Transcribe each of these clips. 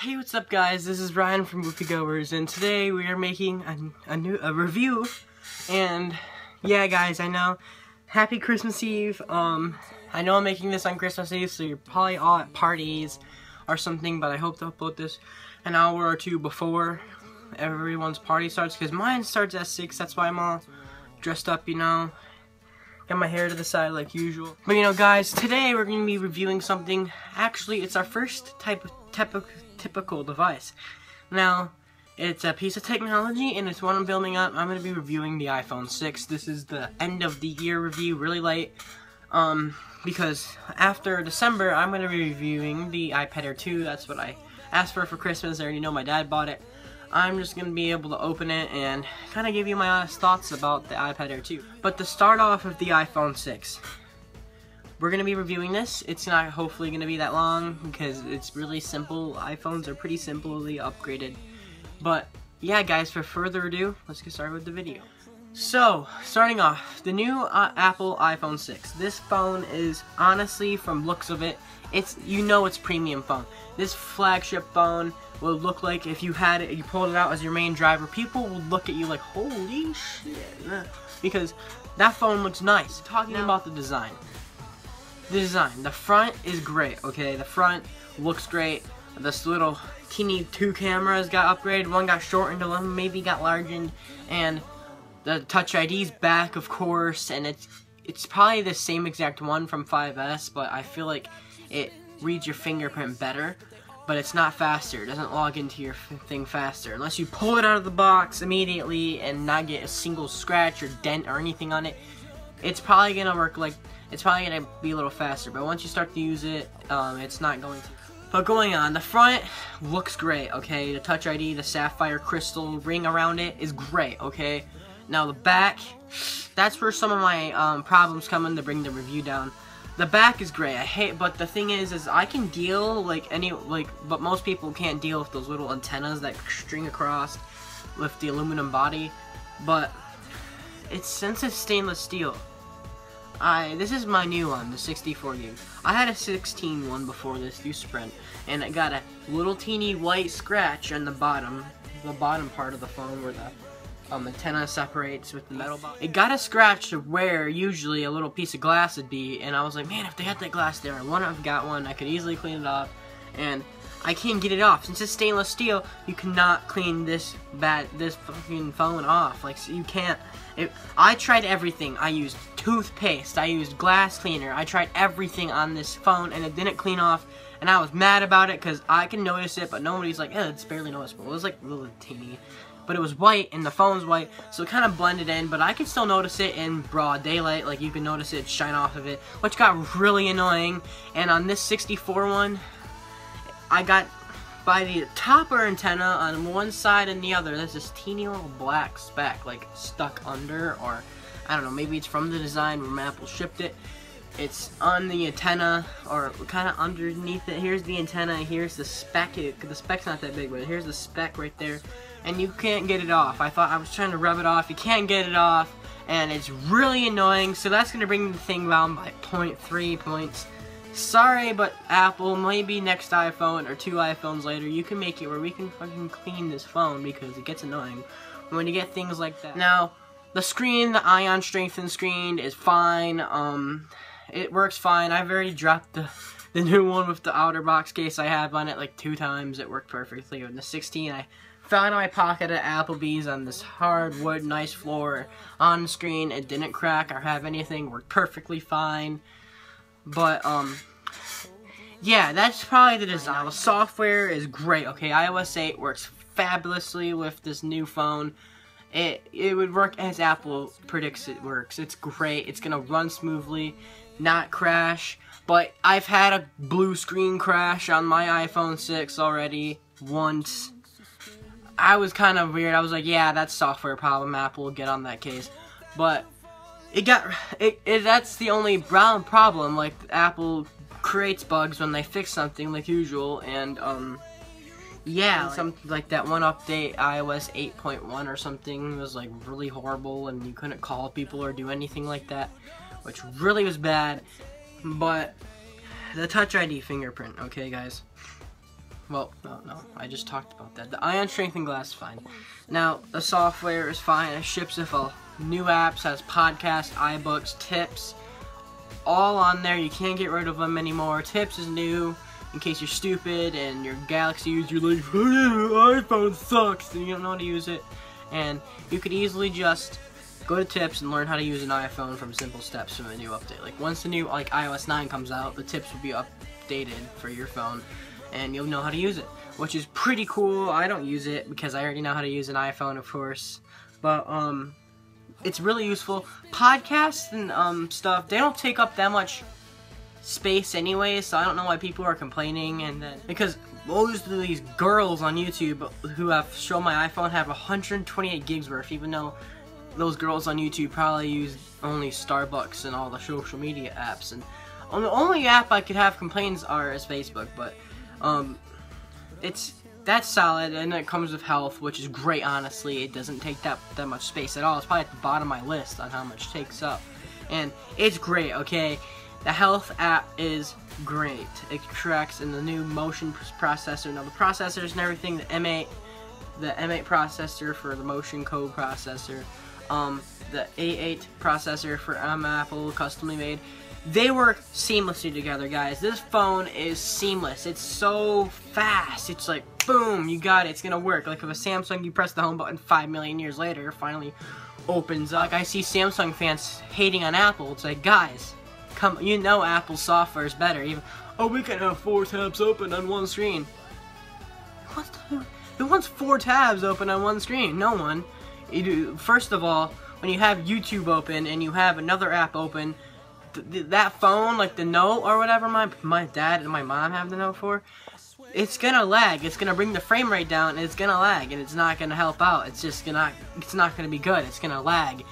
Hey, what's up guys, this is Ryan from Goers, and today we are making a review. And yeah guys, I know, happy Christmas Eve. I know I'm making this on Christmas Eve, so you're probably all at parties or something, but I hope to upload this an hour or two before everyone's party starts, because mine starts at 6, that's why I'm all dressed up, you know. Got my hair to the side like usual. But you know guys, today we're going to be reviewing something. Actually, it's our first typical device. Now, it's a piece of technology and it's one I'm building up. I'm going to be reviewing the iPhone 6. This is the end of the year review, really late. Because after December, I'm going to be reviewing the iPad Air 2. That's what I asked for Christmas. I already know my dad bought it. I'm just going to be able to open it and kind of give you my honest thoughts about the iPad Air 2. But to start off with the iPhone 6, we're going to be reviewing this. It's not hopefully going to be that long because it's really simple. iPhones are pretty simply upgraded. But yeah guys, for further ado, let's get started with the video. So, starting off, the new Apple iPhone 6. This phone is, honestly, from looks of it, it's premium phone. This flagship phone will look like if you had it, you pulled it out as your main driver, people would look at you like, holy shit, because that phone looks nice. Talking about the design. The front is great, okay? The front looks great. This little teeny 2 cameras got upgraded. One got shortened, one maybe got largened, and the Touch ID's back, of course, and it's probably the same exact one from 5S, but I feel like it reads your fingerprint better, but it's not faster. It doesn't log into your thing faster unless you pull it out of the box immediately and not get a single scratch or dent or anything on it. It's probably gonna work like, it's probably gonna be a little faster, but once you start to use it, it's not going to. But going on, the front looks great, okay? The Touch ID, the sapphire crystal ring around it is great, okay? Now the back, that's where some of my problems come in to bring the review down. The back is great, but the thing is I can deal but most people can't deal with those little antennas that string across with the aluminum body. But since it's stainless steel, this is my new one, the 64 gig. I had a 16 one before this through Sprint, and it got a little teeny white scratch on the bottom part of the phone where the antenna separates with the metal box. It got a scratch to where usually a little piece of glass would be, and I was like, man, if they had that glass there, I wouldn't have got one. I could easily clean it off, and I can't get it off. Since it's stainless steel, you cannot clean this fucking phone off. Like, so you can't. I tried everything. I used toothpaste, I used glass cleaner, I tried everything on this phone, and it didn't clean off, and I was mad about it because I can notice it, but nobody's like, it's barely noticeable. It was like really teeny. But it was white, and the phone's white, so it kind of blended in, but I can still notice it in broad daylight. Like, you can notice it shine off of it, which got really annoying. And on this 64 one, I got, by the topper antenna on one side and the other, there's this teeny little black speck, like, stuck under, or, I don't know, maybe it's from the design when Apple shipped it. It's on the antenna, or kind of underneath it. Here's the antenna, here's the speck. The speck's not that big, but here's the speck right there. And you can't get it off. I was trying to rub it off. You can't get it off, and it's really annoying. So that's gonna bring the thing down by 0.3 points. Sorry, but Apple, maybe next iPhone or 2 iPhones later, you can make it where we can fucking clean this phone, because it gets annoying when you get things like that. Now, the screen, the ion strengthened screen is fine. It works fine. I've already dropped the new one with the outer box case I have on it like 2 times. It worked perfectly. With the 16, I found in my pocket at Applebee's on this hardwood, nice floor on the screen. It didn't crack or have anything. Worked perfectly fine. But yeah, that's probably the design. The software is great. Okay, iOS 8 works fabulously with this new phone. It would work as Apple predicts it works. It's great. It's gonna run smoothly, not crash. But I've had a blue screen crash on my iPhone 6 already once. I was kind of weird. I was like, yeah, that's software problem. Apple will get on that case. But that's the only problem. Like, Apple creates bugs when they fix something, like usual. And yeah, something like that one update, iOS 8.1 or something, was like really horrible, and you couldn't call people or do anything like that, which really was bad. But the Touch ID fingerprint, okay guys, Well, no, I just talked about that. The ion strengthened glass is fine. Now, the software is fine. It ships with all new apps, has podcasts, iBooks, tips, all on there. You can't get rid of them anymore. Tips is new, in case you're stupid and your Galaxy user, you're like, iPhone sucks, and you don't know how to use it. And you could easily just go to tips and learn how to use an iPhone from simple steps from a new update. Like, once the new, like, iOS 9 comes out, the tips will be updated for your phone, and you'll know how to use it, which is pretty cool. I don't use it because I already know how to use an iPhone, of course, but it's really useful. Podcasts and stuff, they don't take up that much space anyway, so I don't know why people are complaining. And then, because most of these girls on YouTube who have shown my iPhone have 128 gigs worth, even though those girls on YouTube probably use only Starbucks and all the social media apps, and the only app I could have complaints is Facebook. But that's solid, and it comes with health, which is great. Honestly, it doesn't take that much space at all. It's probably at the bottom of my list on how much it takes up, and it's great. Okay, the health app is great. It tracks in the new motion processor. Now the processors and everything, the M8 processor for the motion code processor, the A8 processor for Apple, customly made. They work seamlessly together, guys. This phone is seamless. It's so fast. It's like, boom, you got it. It's gonna work. Like, if a Samsung, you press the home button 5 million years later, it finally opens up. Like, I see Samsung fans hating on Apple. It's like, guys, come, you know Apple's software is better. Even, oh, we can have 4 tabs open on one screen. Who wants 4 tabs open on one screen? No one. First of all, when you have YouTube open and you have another app open, that phone, like the Note or whatever my dad and my mom have the Note for, it's gonna lag. It's gonna bring the frame rate down, and it's gonna lag, and it's not gonna help out. It's not gonna be good. It's gonna lag.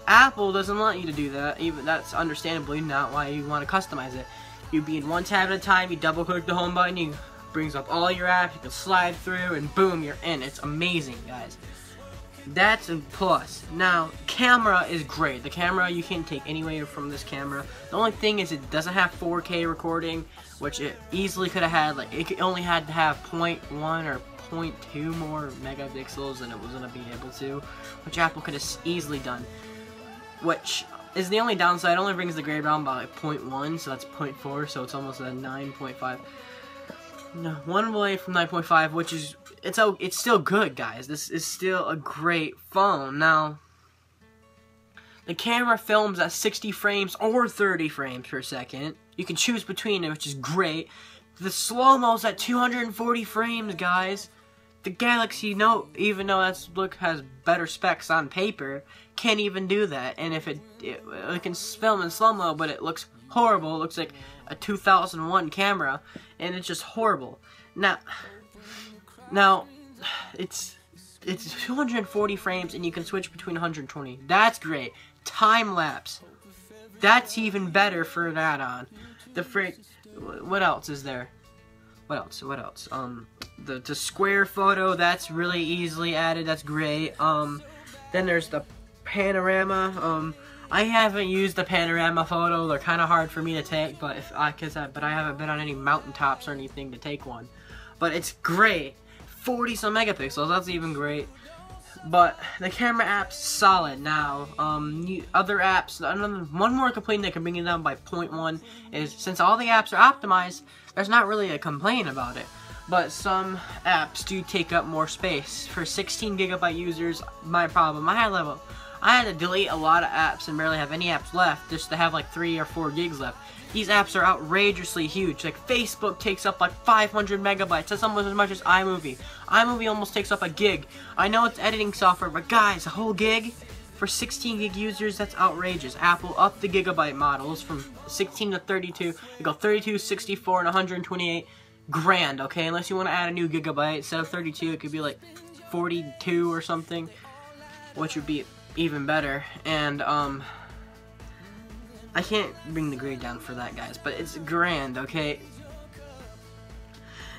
Apple doesn't want you to do that. Even that's understandably not why you want to customize it. You be in one tab at a time. You double click the home button. You brings up all your apps. You can slide through, and boom, you're in. It's amazing, guys. That's a plus. Now, camera is great. The camera, you can't take anywhere from this camera. The only thing is it doesn't have 4K recording, which it easily could have had. Like, it only had to have 0.1 or 0.2 more megapixels than it was going to be able to, which Apple could have easily done. Which is the only downside. It only brings the gray down by like 0.1, so that's 0.4, so it's almost a 9.5. No, one away from 9.5, which is, it's still good, guys. This is still a great phone. Now, the camera films at 60 frames or 30 frames per second. You can choose between them, which is great. The slow-mo's at 240 frames, guys. The Galaxy Note, even though has better specs on paper, can't even do that. And if it can film in slow-mo, but it looks horrible. It looks like a 2001 camera, and it's just horrible. Now, it's 240 frames, and you can switch between 120. That's great. Time lapse. That's even better for an add-on. What else is there? What else? The square photo, that's really easily added. That's great. Then there's the panorama. I haven't used the panorama photo. They're kind of hard for me to take, but I haven't been on any mountaintops or anything to take one. But it's great. 40 some megapixels. That's even great. But the camera app's solid. Now, other apps. One more complaint that can bring it down by 0.1 is, since all the apps are optimized, there's not really a complaint about it. But some apps do take up more space. For 16 gigabyte users, my problem. I had to delete a lot of apps and barely have any apps left just to have like 3 or 4 gigs left. These apps are outrageously huge. Like, Facebook takes up like 500 megabytes. That's almost as much as iMovie. iMovie almost takes up a gig. I know it's editing software, but guys, a whole gig for 16 gig users, that's outrageous. Apple upped the gigabyte models from 16 to 32. You go 32, 64, and 128. Grand, okay? Unless you want to add a new gigabyte. Instead of 32, it could be like 42 or something, which would be even better. And I can't bring the grade down for that, guys, but it's grand, okay?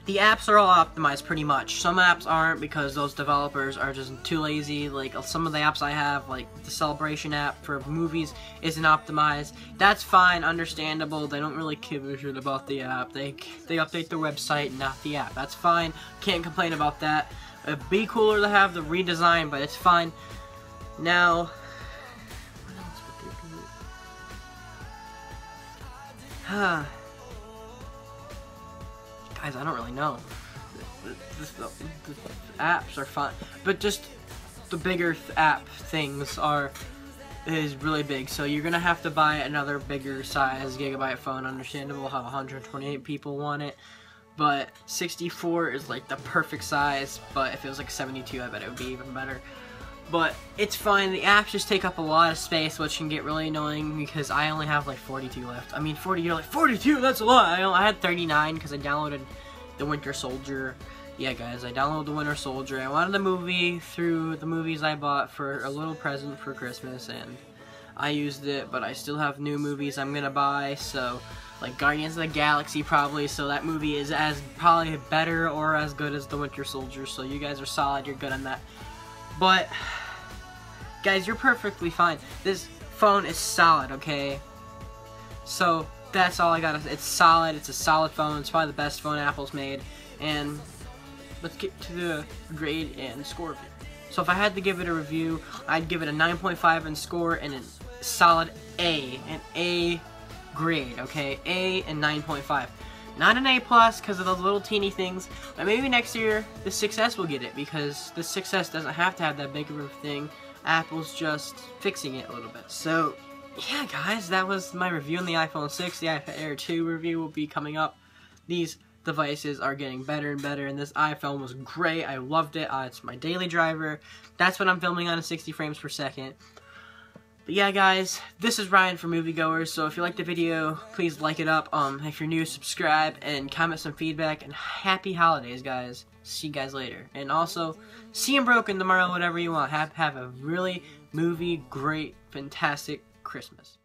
The apps are all optimized pretty much. Some apps aren't because those developers are just too lazy. Like some of the apps I have, like the Celebration app for movies isn't optimized. That's fine, understandable. They don't really give a shit about the app. They update their website, not the app. That's fine. Can't complain about that. It'd be cooler to have the redesign, but it's fine. Now, what else would there be? Guys, I don't really know. The apps are fun, but just the bigger app things is really big. So you're gonna have to buy another bigger size gigabyte phone. Understandable how 128 people want it, but 64 is like the perfect size. But if it was like 72, I bet it would be even better. But it's fine. The apps just take up a lot of space, which can get really annoying because I only have like 42 left. I mean, 40. You're like 42. That's a lot. I had 39 because I downloaded the Winter Soldier. Yeah, guys, I downloaded the Winter Soldier. I wanted the movie through the movies I bought for a little present for Christmas, and I used it. But I still have new movies I'm gonna buy. So, like Guardians of the Galaxy, probably. So that movie is probably better or as good as the Winter Soldier. So you guys are solid. You're good on that. But guys, you're perfectly fine. This phone is solid, okay? So that's all I gotta say. It's solid. It's a solid phone. It's probably the best phone Apple's made. And let's get to the grade and score review. So if I had to give it a review, I'd give it a 9.5 in score and a solid A. An A grade, okay? A and 9.5. Not an A+ because of those little teeny things, but maybe next year the 6S will get it because the 6S doesn't have to have that big of a thing. Apple's just fixing it a little bit. So, yeah guys, that was my review on the iPhone 6. The iPad Air 2 review will be coming up. These devices are getting better and better, and this iPhone was great. I loved it. It's my daily driver. That's what I'm filming on at 60 frames per second. But yeah guys, this is Ryan from Moviegoers, so if you liked the video, please like it up. If you're new, subscribe and comment some feedback, and happy holidays guys. See you guys later. And also, see him broken tomorrow, whatever you want. Have a really great, fantastic Christmas.